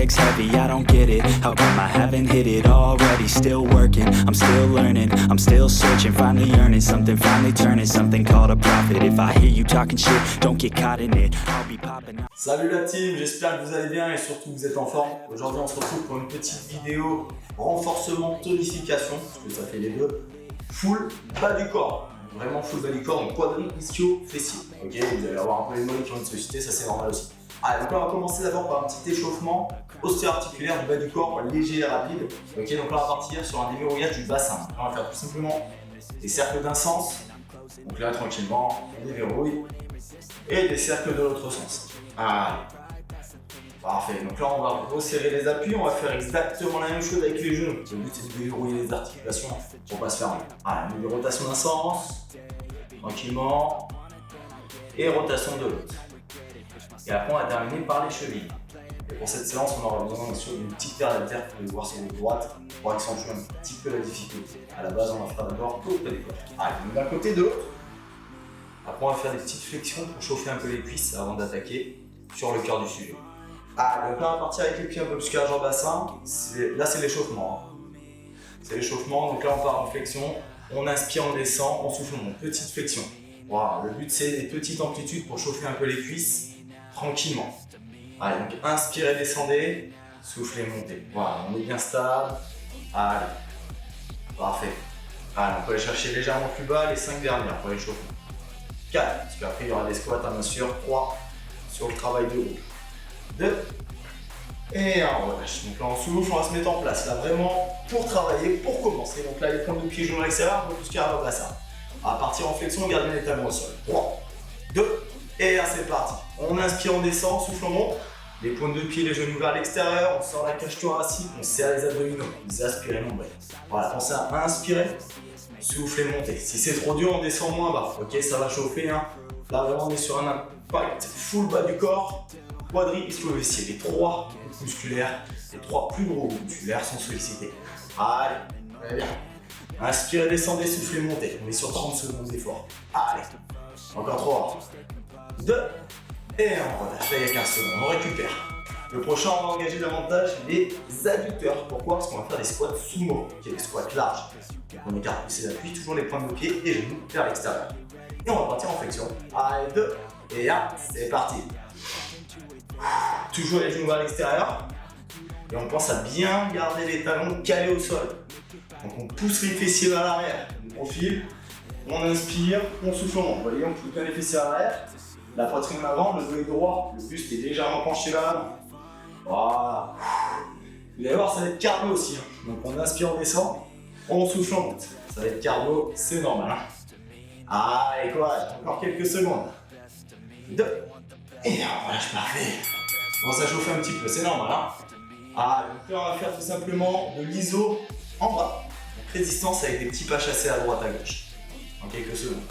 legs heavy, I don't get it. How come I haven't hit it already? Still working, I'm still learning, I'm still searching, finally earning something, finally turning something called a profit. If I hear you talking shit, don't get caught in it. I'll be popping up. Salut la team, j'espère que vous allez bien et surtout que vous êtes en forme. Aujourd'hui on se retrouve pour une petite vidéo renforcement, tonification, parce que ça fait les deux. Full bas du corps, vraiment full bas du corps, donc quadri, ischio, fessier. Ok, vous allez avoir un peu les mollets qui vont se susciter, ça c'est normal aussi. Allez, donc là on va commencer d'abord par un petit échauffement ostéo-articulaire du bas du corps, léger et rapide. Ok, donc là on va partir sur un déverrouillage du bassin. Là on va faire tout simplement des cercles d'un sens. Donc là tranquillement, on déverrouille. Et des cercles de l'autre sens. Allez. Parfait, donc là on va resserrer les appuis, on va faire exactement la même chose avec les genoux. Le but c'est de déverrouiller les articulations pour pas se fermer. Allez, une rotation d'un sens, tranquillement, et rotation de l'autre. Et après on va terminer par les chevilles. Et pour cette séance on aura besoin d'une petite paire d'haltères, vous pouvez voir sur votre droite, pour accentuer un petit peu la difficulté. À la base on va faire d'abord côté des côtes. Allez, donc d'un côté de l'autre. Après on va faire des petites flexions pour chauffer un peu les cuisses avant d'attaquer sur le cœur du sujet. Ah, donc là on va partir avec les pieds un peu plus qu'à la jambe bassin. Là c'est l'échauffement. C'est l'échauffement, donc là on part en flexion. On inspire, on descend, on souffle, on monte. Petite flexion. Voilà, le but c'est des petites amplitudes pour chauffer un peu les cuisses tranquillement. Allez, donc inspirez, descendez, soufflez, montez. Voilà, on est bien stable. Allez, parfait. Allez, on peut aller chercher légèrement plus bas les 5 dernières pour l'échauffement. 4, parce qu'après il y aura des squats bien sûr. 3, sur le travail de groupe. 2, et 1, relâche. Donc là on souffle, on va se mettre en place. Là vraiment pour travailler, pour commencer. Donc là les pointes de pied jouent à l'extérieur, on peut plus qu'à bassin. À partir en flexion, on garde les talons au sol. 3, 2, et 1, c'est parti. On inspire, on descend, souffle, on monte. Les pointes de pied, les genoux vers l'extérieur, on sort la cage thoracique, on serre les abdominaux. Vous aspirez nombril. Voilà, pensez à inspirer. Soufflez, montez. Si c'est trop dur, on descend moins bas. Ok, ça va chauffer. Hein. Là, vraiment, on est sur un impact full bas du corps. Quadri, ischio-fessier. Les 3 groupes musculaires, les 3 plus gros groupes musculaires sont sollicités. Allez, très bien. Inspirez, descendez, soufflez, montez. On est sur 30 secondes d'effort. Allez, encore 3, 2, et on relâche. Là, il y a 15 secondes. On récupère. Le prochain, on va engager davantage les adducteurs. Pourquoi? Parce qu'on va faire des squats sumo, qui est des squats larges. Donc on écarte ses appuis, toujours les pointes de pied et genoux vers l'extérieur. Et on va partir en flexion. Allez, 2 et 1, c'est parti. Toujours les genoux vers l'extérieur. Et on pense à bien garder les talons calés au sol. Donc on pousse les fessiers vers l'arrière. On profile, on inspire, on souffle, on monte. Vous voyez, on pousse bien les fessiers vers l'arrière. La poitrine en avant, le dos est droit, le buste est légèrement penché vers l'avant. Voilà. Vous allez voir, ça va être cardio aussi. Hein. Donc on inspire, on descend, on souffle, on monte. Ça va être cardio, c'est normal. Hein. Allez, courage, encore quelques secondes. 2, et on relâche, parfait. On va s'chauffer un petit peu, c'est normal. Hein. Allez, donc là on va faire tout simplement de l'iso en bas. Donc résistance avec des petits pas chassés à droite, à gauche. En quelques secondes.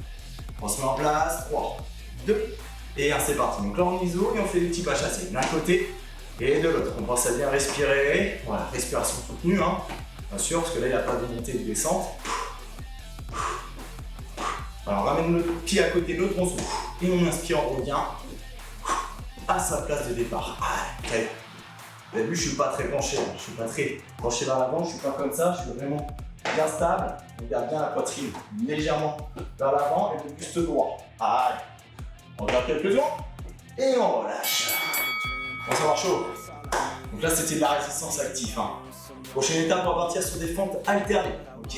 On se met en place, 3, 2, et 1, c'est parti. Donc là on iso et on fait des petits pas chassés d'un côté et de l'autre. On pense à bien respirer. Voilà, respiration soutenue, hein. Bien sûr, parce que là il n'y a pas de montée et de descente. Alors on ramène le pied à côté de l'autre, on souffle. Et on inspire, on revient à sa place de départ. Allez, très bien. Vous avez vu, je ne suis pas très penché, je ne suis pas très penché vers l'avant, je ne suis pas comme ça, je suis vraiment bien stable. On garde bien la poitrine légèrement vers l'avant et le buste droit. Allez. On va faire quelques secondes et on relâche. On va avoir chaud. Donc là, c'était de la résistance active. Hein. Prochaine étape, on va partir sur des fentes alternées. Ok.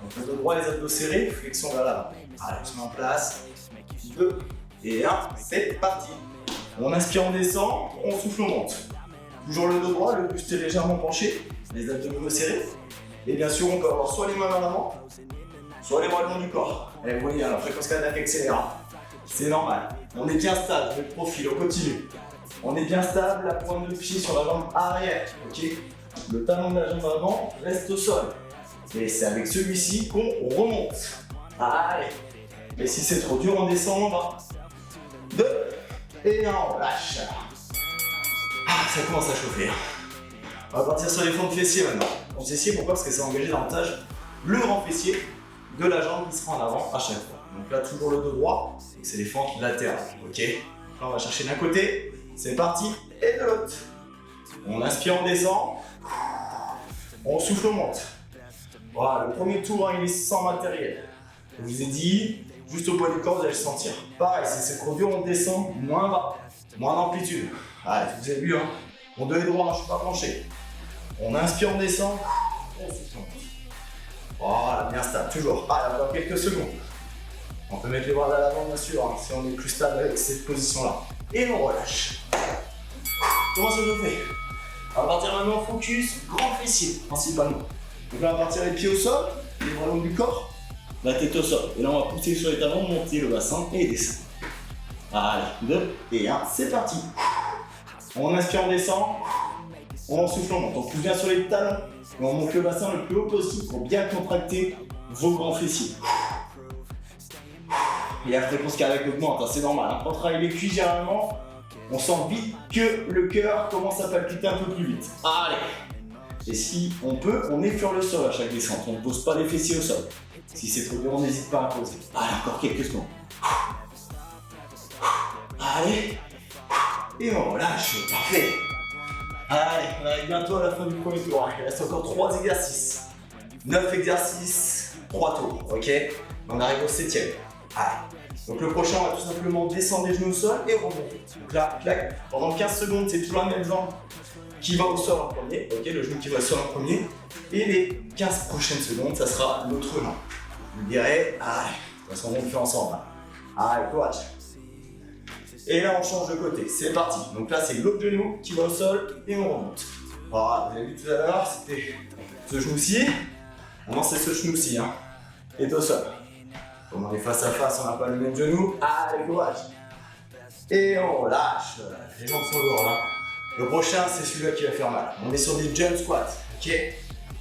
Donc le dos droit, les abdos serrés, flexion vers l'avant. Allez, on se met en place. 2 et 1, c'est parti. On inspire, on descend, on souffle, on monte. Toujours le dos droit, le buste est légèrement penché, les abdominaux serrés. Et bien sûr, on peut avoir soit les mains vers l'avant, soit les bras le long du corps. Et vous voyez, la fréquence cardiaque accélère. C'est normal. On est bien stable, le profil, on continue. On est bien stable, la pointe de pied sur la jambe arrière. Ok. Le talon de la jambe avant reste au sol. Et c'est avec celui-ci qu'on remonte. Allez. Et si c'est trop dur, on descend en bas. 2 et 1, on lâche. Ah, ça commence à chauffer. On va partir sur les fentes fessiers maintenant. Fentes fessiers, pourquoi? Parce que ça va engager davantage le grand fessier de la jambe qui sera en avant à chaque fois. Donc là, toujours le dos droit, c'est les fentes latérales, ok? Là, on va chercher d'un côté, c'est parti, et de l'autre. On inspire, on descend. On souffle, on monte. Voilà, le premier tour, hein, il est sans matériel. Je vous ai dit, juste au poids du corps, vous allez le sentir. Pareil, si c'est trop dur, on descend moins bas, moins d'amplitude. Allez, vous avez vu, hein. Mon dos est droit, je ne suis pas penché. On inspire, on descend. On souffle, on monte. Voilà, bien stable, toujours. Allez, encore quelques secondes. On peut mettre les bras à l'avant, bien sûr, hein, si on est plus stable avec cette position-là. Et on relâche. Comment ça se fait? On va partir maintenant focus, grand fessier, principalement. Donc là, on va partir les pieds au sol, les bras longs du corps, la tête au sol. Et là, on va pousser sur les talons, monter le bassin et descendre. Allez, 2 et 1, c'est parti. On inspire, on descend. On souffle, on monte. On pousse bien sur les talons et on monte le bassin le plus haut possible pour bien contracter vos grands fessiers. Et la fréquence cardiaque augmente, hein, c'est normal. Quand on travaille les cuisses généralement, on sent vite que le cœur commence à palpiter un peu plus vite. Allez. Et si on peut, on effleure le sol à chaque descente. On ne pose pas les fessiers au sol. Si c'est trop dur, on n'hésite pas à poser. Allez, encore quelques secondes. Allez. Et on relâche. Parfait. Allez, on arrive bientôt à la fin du premier tour. Il reste encore 3 exercices. 9 exercices, 3 tours. Ok. On arrive au 7e. Allez. Donc le prochain, on va tout simplement descendre les genoux au sol et remonter. Donc là, clac. Pendant 15 secondes, c'est toujours la même jambe qui va au sol en premier. Ok, le genou qui va au sol en premier. Et les 15 prochaines secondes, ça sera l'autre jambe. Vous direz, allez, de toute façon, on le fait ensemble. Allez, courage. Et là, on change de côté. C'est parti. Donc là, c'est l'autre genou qui va au sol et on remonte. Voilà, vous avez vu tout à l'heure, c'était ce genou-ci. Maintenant, c'est ce genou-ci, hein, qui est au sol. Comme on est face à face, on n'a pas le même genou. Allez, courage. Et on relâche. Les jambes sont lourdes, hein. Le prochain, c'est celui-là qui va faire mal. On est sur des jump squats, ok?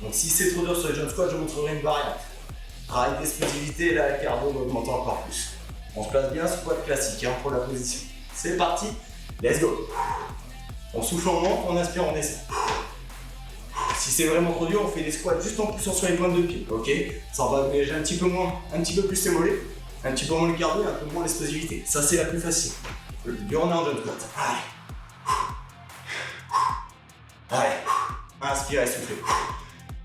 Donc si c'est trop dur sur les jump squats, je vous montrerai une variante. Travail d'explosivité, là, le cardio va augmenter encore plus. On se place bien, squat classique, hein, pour la position. C'est parti, let's go. On souffle, on monte, on inspire, on descend. Si c'est vraiment trop dur, on fait des squats juste en poussant sur les pointes de pied, ok? Ça va engager un petit peu moins, un petit peu plus les mollets, un petit peu moins le cardio, un peu moins l'explosivité. Ça, c'est la plus facile. Le plus dur, on est en jump squat. Allez. Allez, inspirez, soufflez.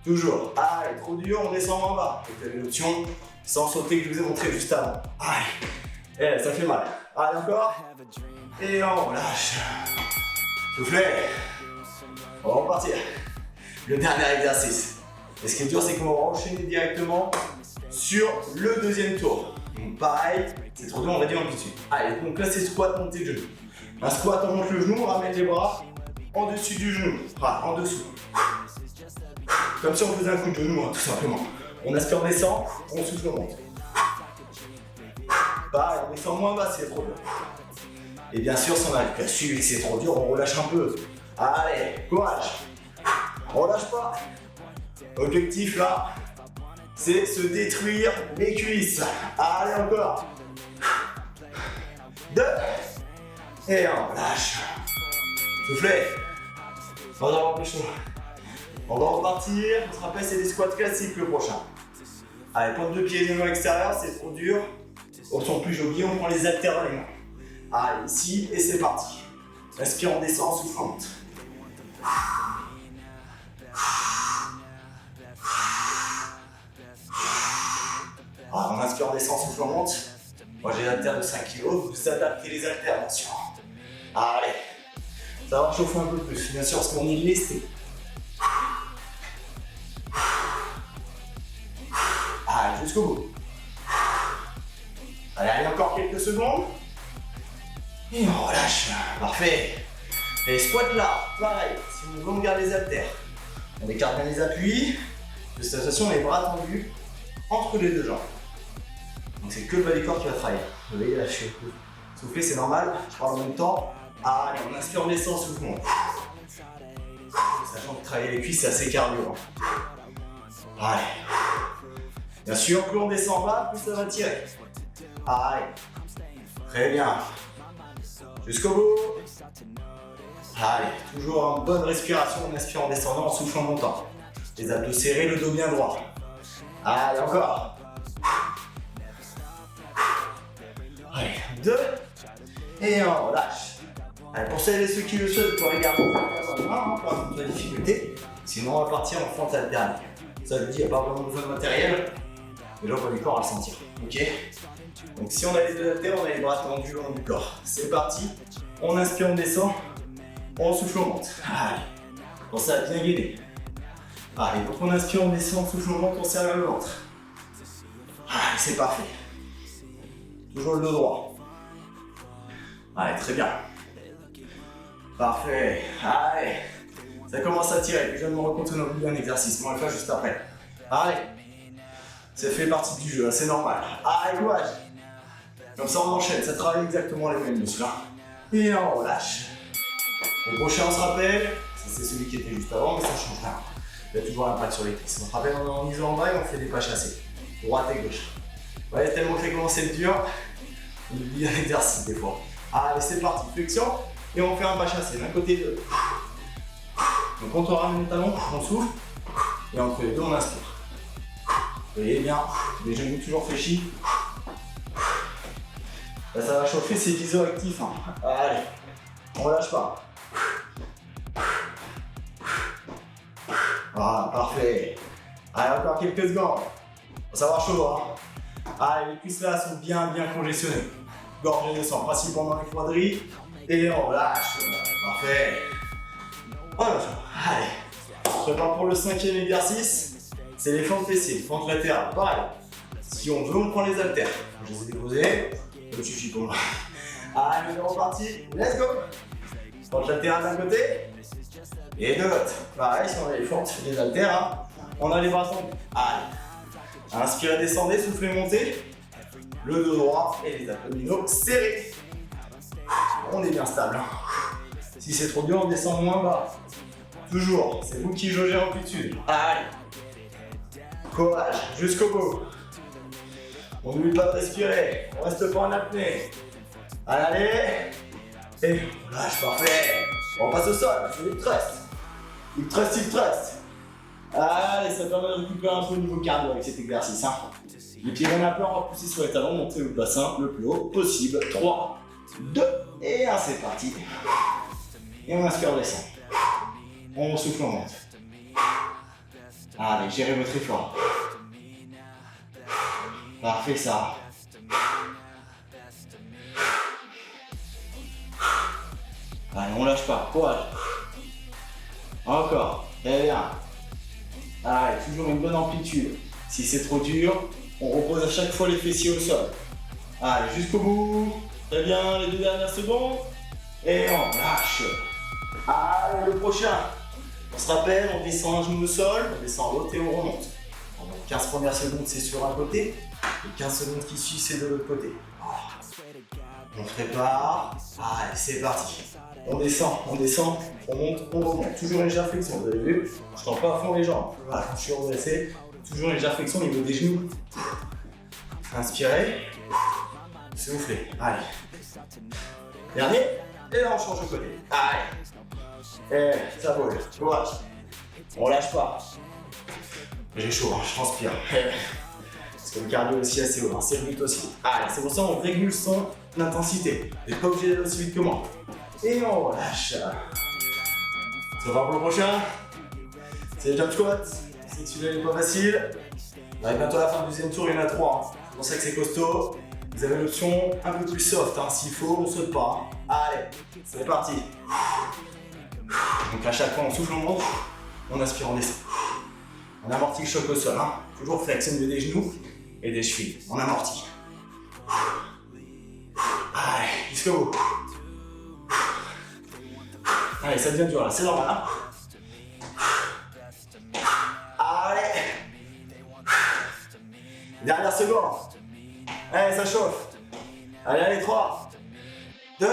Toujours. Allez, trop dur, on descend en bas. Vous avez l'option sans sauter que je vous ai montré juste avant. Allez, ça fait mal. Allez, encore. Et on relâche. Soufflez. On va repartir. Le dernier exercice. Et ce qui est dur, c'est qu'on va enchaîner directement sur le deuxième tour. Donc pareil, c'est trop dur, on va dire en dessus. Allez, donc là, c'est squat, montée de genou. Un squat, on monte le genou, on ramène les bras en dessus du genou. Voilà, en dessous. Comme si on faisait un coup de genou, hein, tout simplement. On aspire, on descend, on souffle, on monte. Pareil, on descend moins bas si c'est trop dur. Et bien sûr, si on arrive à suivre et que c'est trop dur, on relâche un peu. Allez, courage. On relâche pas. Objectif là, c'est se détruire les cuisses. Allez, encore. 2. Et on relâche. Soufflez. On va avoir plus chaud. On va repartir. On se rappelle, c'est des squats classiques le prochain. Allez, pointe de pied, genoux à l'extérieur, c'est trop dur. On sent plus oublié, on prend les haltères dans les mains. Allez, ici, et c'est parti. Respire, on descend, souffle, on monte. Ah, on inspire, on descend, souffle, on monte. Moi j'ai l'haltère de 5 kg, vous adaptez les haltères, bien sûr. Allez, ça va chauffer un peu plus, bien sûr, parce qu'on est lesté. Allez, jusqu'au bout. Allez, encore quelques secondes. Et on relâche. Parfait. Et squat là, pareil, si on veut, on garde les haltères. On écarte bien les appuis. De cette façon, les bras tendus entre les deux jambes. Donc c'est que le bas du corps qui va travailler. Vous voyez, là, je suis soufflé, c'est normal. Je parle en même temps. Allez, on inspire, on descend, souffle. Sachant que travailler les cuisses, c'est assez cardio. Allez. Bien sûr, plus on descend bas, plus ça va tirer. Allez. Très bien. Jusqu'au bout. Allez, toujours en bonne respiration, on inspire en descendant, en souffle en montant. Les abdos serrés, le dos bien droit. Allez, encore. Allez, 2. Et on relâche. Allez, pour celles et ceux qui le souhaitent, pour regarder de main, hein, peu importe la difficulté. Sinon, on va partir en fente alternée. Ça, je vous dis, il n'y a pas vraiment besoin de matériel. Mais là, on va du corps à le sentir. Ok? Donc, si on a les deux haltères, on a les bras tendus le long du corps. C'est parti. On inspire, on descend. On souffle, on monte. Allez. Pensez à bien gainer. Allez, donc on inspire, on descend, on souffle, on monte, on serre le ventre. Allez, c'est parfait. Toujours le dos droit. Allez, très bien. Parfait. Allez. Ça commence à tirer. Je viens de me rendre compte qu'on a oublié un exercice. On va le faire juste après. Allez. Ça fait partie du jeu, c'est normal. Allez, courage. Comme ça, on enchaîne. Ça travaille exactement les mêmes muscles. Et on relâche. Le prochain, on se rappelle. Ça, c'est celui qui était juste avant, mais ça change rien. Il y a toujours un impact sur les cuisses. On se rappelle, on est en iso en bas et on fait des pas chassés. Droite et gauche. Ouais, tellement que j'ai commencé le dur, on oublie un exercice des fois. Allez, c'est parti. Flexion. Et on fait un pas chassé d'un côté et de l'autre. Donc, quand on ramène les talons, on souffle. Et entre les deux, on inspire. Vous voyez bien, les genoux toujours fléchis. Là, ça va chauffer, c'est iso-actif. Hein. Allez, on relâche pas. Voilà, parfait. Allez, encore quelques secondes. Ça va chaud, hein. Allez, les cuisses là sont bien congestionnées. Gorge et descend, principalement dans les quadrilles. Et on relâche. Parfait. Voilà. Allez, on se prépare pour le 5e exercice. C'est les fentes fessiers, fentes latérales. Pareil. Si on veut, on prend les haltères. Je les ai déposés. Ça suffit pour moi. Allez, on est reparti. Let's go. Fente latérale d'un côté. Et de l'autre. Pareil, si on a les fentes, les haltères, hein, on a les bras tendus. Allez. Inspirez, descendez, soufflez, montez. Le dos droit et les abdominaux serrés. On est bien stable. Si c'est trop dur, on descend moins bas. Toujours, c'est vous qui jaugez l'amplitude. Allez. Courage, jusqu'au bout. On n'oublie pas de respirer. On reste pas en apnée. Allez. Et on lâche, parfait. On passe au sol, je fais hip thrust. Hip thrust. Allez, ça permet de récupérer un peu au niveau cardio avec cet exercice. Hein. Les pieds viennent un peu, on va pousser sur les talons, monter le bassin le plus haut possible. 3, 2 et 1, c'est parti. Et on inspire, on descend. On souffle, on monte. Allez, gérez votre effort. Parfait ça. Allez, on lâche pas, courage. Encore, très bien. Allez, toujours une bonne amplitude. Si c'est trop dur, on repose à chaque fois les fessiers au sol. Allez, jusqu'au bout. Très bien, les 2 dernières secondes. Et on lâche. Allez, le prochain. On se rappelle, on descend un genou au sol, on descend l'autre et on remonte. Donc 15 premières secondes, c'est sur un côté. Les 15 secondes qui suivent, c'est de l'autre côté. On prépare. Allez, c'est parti. On descend, on monte, on remonte. Toujours une légère flexion, vous avez vu? Je tends pas à fond les jambes. Voilà, je suis redressé. Toujours une légère flexion au niveau des genoux. Inspirez. Soufflez. Allez. Dernier. Et là, on change de côté. Allez. Et ça vole. Courage. On lâche pas. J'ai chaud, hein, je transpire. Parce que le cardio aussi assez haut, hein, c'est le but aussi. Allez, c'est pour ça qu'on régule son intensité. Vous n'êtes pas obligé d'aller aussi vite que moi. Et on relâche. Ça va pour le prochain. C'est le jump squat. C'est que celui-là n'est pas facile. On arrive bientôt à la fin du deuxième tour, il y en a 3. Hein. C'est pour ça que c'est costaud. Vous avez l'option un peu plus soft. Hein. S'il faut, on saute pas. Hein. Allez, c'est parti. Donc à chaque fois, on souffle, on monte. On inspire, on descend. On amortit le choc au sol. Hein. Toujours flexion des genoux et des chevilles. On amortit. Allez, jusqu'au bout. Allez, ça devient dur là, c'est normal. Hein. Allez. Dernière seconde. Allez, ça chauffe. Allez, 3, 2,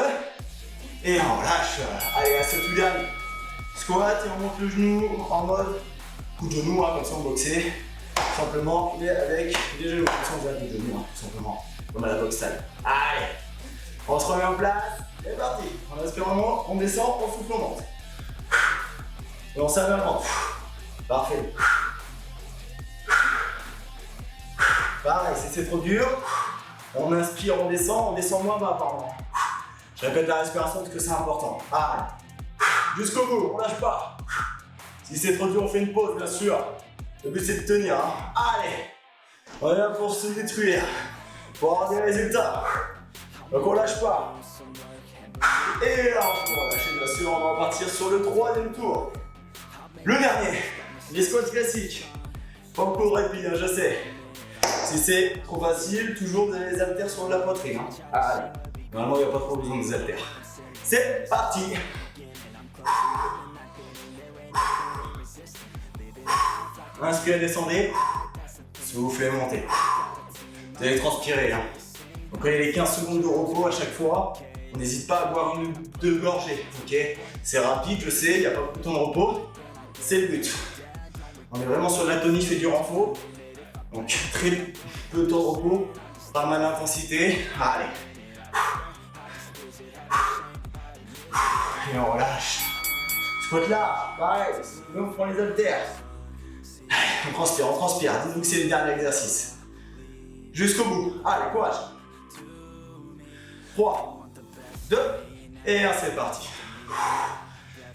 et on lâche. Allez, à ce tout dernier. Squat et on monte le genou en mode coup de genou, hein, comme ça on boxait. Simplement, mais avec les genoux. Sans faire des genoux, hein, tout simplement. Comme à la boxe style. Allez. On se remet en place. C'est parti. On inspire un moment, on descend, on souffle, on monte. Et on serre le ventre. Parfait. Pareil, si c'est trop dur, on inspire, on descend moins bas, pardon. Je répète la respiration parce que c'est important. Allez. Jusqu'au bout, on lâche pas. Si c'est trop dur, on fait une pause, bien sûr. Le but, c'est de tenir. Hein. Allez, on est là pour se détruire, pour avoir des résultats. Donc, on lâche pas. Et là, on peut relâcher, bien sûr. On va repartir sur le 3e tour. Le dernier, les squats classiques. Pas beaucoup de répit, hein, je sais. Si c'est trop facile, toujours des haltères sur la poitrine. Hein. Allez, normalement, il n'y a pas trop besoin des haltères. C'est parti. Inspirez, descendez. Soufflez, montez. Vous allez transpirer. Hein. Donc, quand il y a les 15 secondes de repos à chaque fois, on n'hésite pas à boire une ou deux gorgées. Okay, c'est rapide, je sais, il n'y a pas beaucoup de temps de repos. C'est le but. On est vraiment sur de la tonif et du renfort. Donc, très peu de temps de repos, pas mal d'intensité. Allez. Et on relâche. Squat là, pareil, on prend les haltères. On transpire. Dites-vous que c'est le dernier exercice. Jusqu'au bout. Allez, courage. 3, 2, et 1, c'est parti.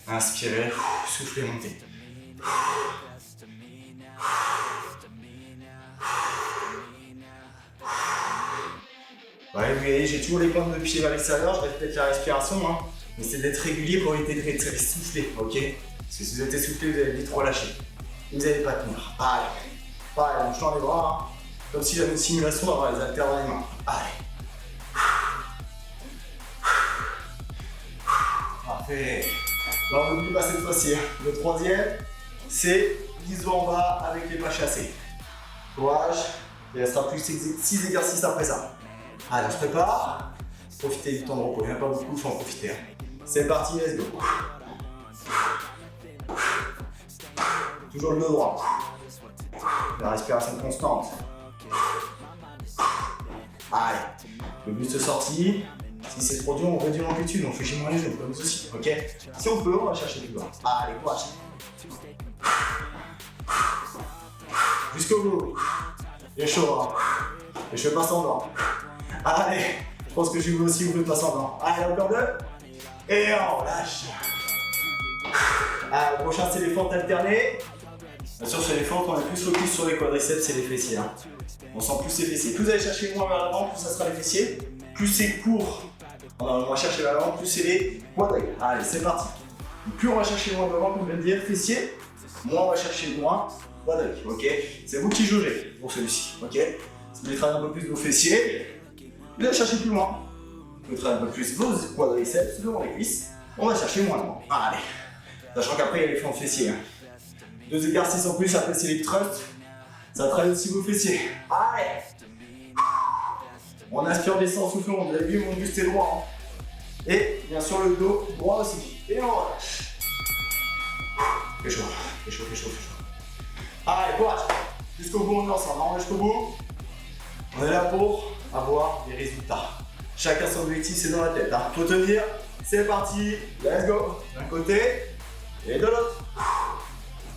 Inspirez, soufflez, montez. Ouais, vous voyez, j'ai toujours les pointes de pied vers l'extérieur, je répète la respiration, hein, mais c'est d'être régulier pour éviter d'être essoufflé, ok? Parce que si vous êtes essoufflé, vous allez vite relâcher. Vous n'allez pas tenir. Allez. Pareil, on tend les bras, hein, comme si j'avais une simulation d'avoir les haltères dans les mains. Allez. Parfait. Là, on n'oublie pas cette fois-ci. Le 3e, c'est l'iso en bas avec les pas chassés. Courage. Il restera plus 6 exercices après ça. Allez, on se prépare. Profitez du temps de repos. Il n'y en a pas beaucoup, il faut en profiter. C'est parti, let's go. Toujours le dos droit. La respiration constante. Allez. Le buste sorti. Si c'est trop dur, on réduit l'amplitude, on fait chez moi les genoux, comme ceci, ok? Si on peut, on va chercher plus bas. Allez, courage. Jusqu'au bout. Il est chaud, hein? Et je fais pas semblant. Allez, je pense que je vous aussi, vous faites pas semblant. Allez, encore 2. Et on lâche. Allez, le prochain, c'est les fentes alternées. Bien sûr, sur les fentes, on est plus focus sur les quadriceps et les fessiers. Hein. On sent plus les fessiers. Plus vous allez chercher moins vers l'avant, plus ça sera les fessiers. Plus c'est court, on va chercher vers l'avant, plus c'est les quadris. Allez, c'est parti. Plus on va chercher loin devant, comme je viens de dire, fessier, moins on va chercher loin, quadris. Ok, c'est vous qui jaugez pour celui-ci. Ok, si vous voulez travailler un peu plus vos fessiers, vous allez chercher plus loin. Vous pouvez travailler un peu plus vos quadriceps devant les cuisses, on va chercher moins loin. Allez, sachant qu'après il y a les fentes fessiers. 2 exercices en plus, après c'est les thrusts. Ça travaille aussi vos fessiers. Allez. On inspire, on descend, soufflons. Vous avez vu, mon buste est droit. Hein. Et bien sûr le dos droit aussi. Et on relâche. Fais chaud. Allez, courage. Jusqu'au bout, on est ensemble. On va jusqu'au bout. On est là pour avoir des résultats. Chacun son objectif, c'est dans la tête. Hein. Faut tenir. C'est parti. Let's go. D'un côté et de l'autre.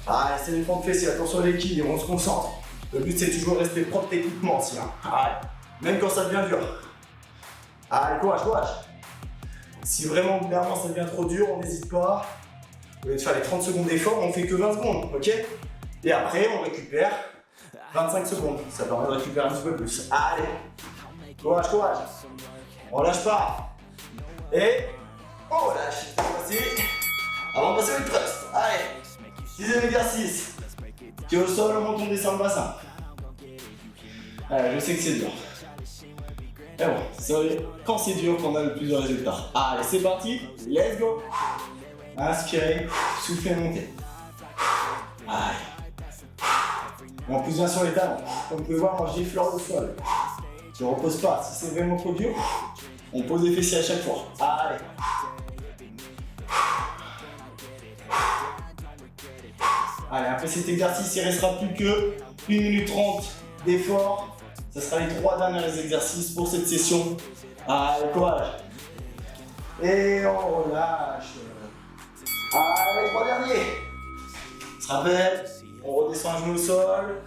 Allez, c'est les fentes fessiers. Attention à l'équilibre, on se concentre. Le but, c'est toujours de rester propre techniquement aussi. Hein. Allez. Même quand ça devient dur. Allez, courage. Si vraiment, clairement, ça devient trop dur, on n'hésite pas. Au lieu de faire les 30 secondes d'effort, on fait que 20 secondes, ok? Et après, on récupère 25 secondes. Ça permet de récupérer un petit peu plus. Allez, courage. On lâche pas. Et on relâche. Cette fois-ci, avant de passer au thrust. Allez, 6e exercice. Qui est au sol, on monte, on descend le bassin. Allez, je sais que c'est dur. Et bon, c'est quand c'est dur qu'on a le plus de résultats. Allez, c'est parti, let's go. Inspirez, soufflez, montez. Allez. En plus, bien sur les talons. Comme vous pouvez voir, moi je défleure le sol. Je ne repose pas. Si c'est vraiment trop dur, on pose les fessiers à chaque fois. Allez. Allez, après cet exercice, il ne restera plus que 1 minute 30 d'effort. Ce sera les 3 derniers exercices pour cette session. Allez, courage. Et on relâche. Allez, 3 derniers. On se rappelle, on redescend un genou au sol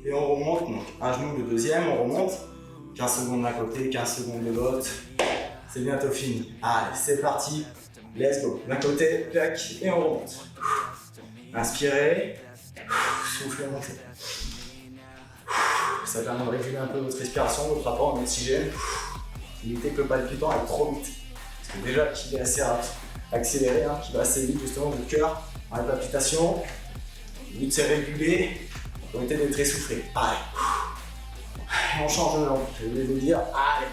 et on remonte. Donc, un genou le deuxième, on remonte. 15 secondes d'un côté, 15 secondes de l'autre. C'est bientôt fini. Allez, c'est parti. Let's go. D'un côté, tac, et on remonte. Inspirez. Soufflez, montez. Ça permet de réguler un peu votre respiration, votre rapport en oxygène. Évitez que le palpitant aille trop vite. Parce que déjà qu'il est assez accéléré, hein, qu'il va assez vite justement votre cœur dans les palpitations. Le but c'est réguler pour éviter d'être essoufflé. Allez. On change de langue, je vais vous dire. Allez.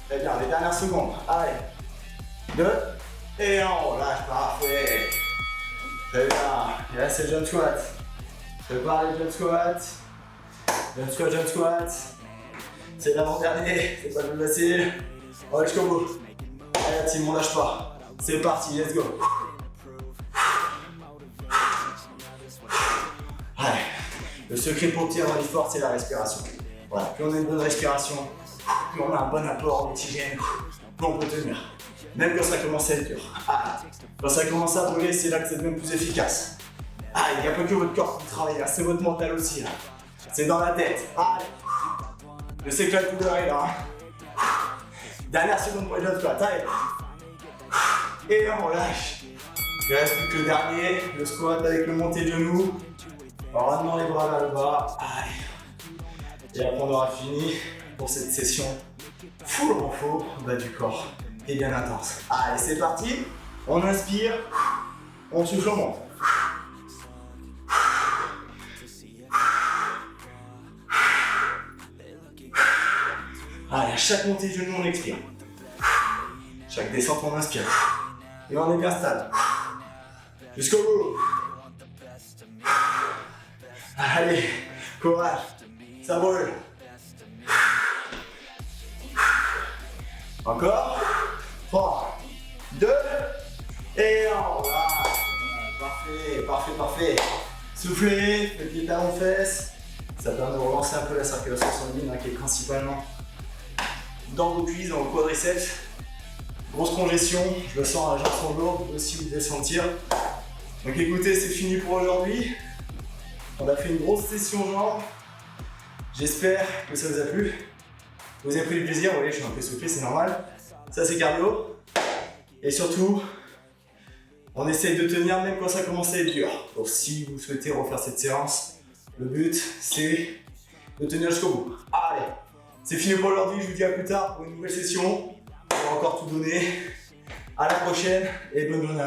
Très bien, les dernières secondes. Allez. 2. Et on relâche, parfait. Très bien. Et là c'est jump squat. Prépare les jump squats. Jump squat. C'est l'avant-dernier, c'est pas le plus facile. On va jusqu'au bout. Allez la team, on lâche pas. C'est parti, let's go. Allez. Le secret pour tenir dans l'effort, c'est la respiration. Voilà, plus on a une bonne respiration, plus on a un bon apport en oxygène, plus on peut tenir. Même quand ça commence à être dur. Quand ça commence à brûler, c'est là que c'est même plus efficace. Il n'y a pas que votre corps qui travaille, là, c'est votre mental aussi. Là. C'est dans la tête. Allez. Je sais que la douleur est là. Dernière seconde pour les jump squats. Allez. Et on relâche. Il ne reste plus que le dernier, le squat avec le monté de genoux. Ramenons les bras vers le bas. Allez. Et après on aura fini pour cette session full renfort bas du corps et bien intense. Allez, c'est parti. On inspire, on souffle, on monte. Allez, à chaque montée de genou, on expire. Chaque descente, on inspire. Et on est bien stable. Jusqu'au bout. Allez, courage. Ça brûle. Encore. 3, 2, et on relâche. Parfait, parfait, parfait. Soufflez, faites les talons fesses. Ça permet de relancer un peu la circulation sanguine hein, qui est principalement dans vos cuisses, dans vos quadriceps. Grosse congestion, je le sens, la jambe sont lourde, aussi vous devez le sentir. Donc écoutez, c'est fini pour aujourd'hui. On a fait une grosse session jambes. J'espère que ça vous a plu. Vous avez pris du plaisir, vous voyez, je suis un peu essoufflé, c'est normal. Ça c'est cardio. Et surtout, on essaye de tenir même quand ça commence à être dur. Donc si vous souhaitez refaire cette séance, le but c'est de tenir jusqu'au bout. Allez, c'est fini pour aujourd'hui, je vous dis à plus tard pour une nouvelle session. On va encore tout donner. À la prochaine et bonne journée.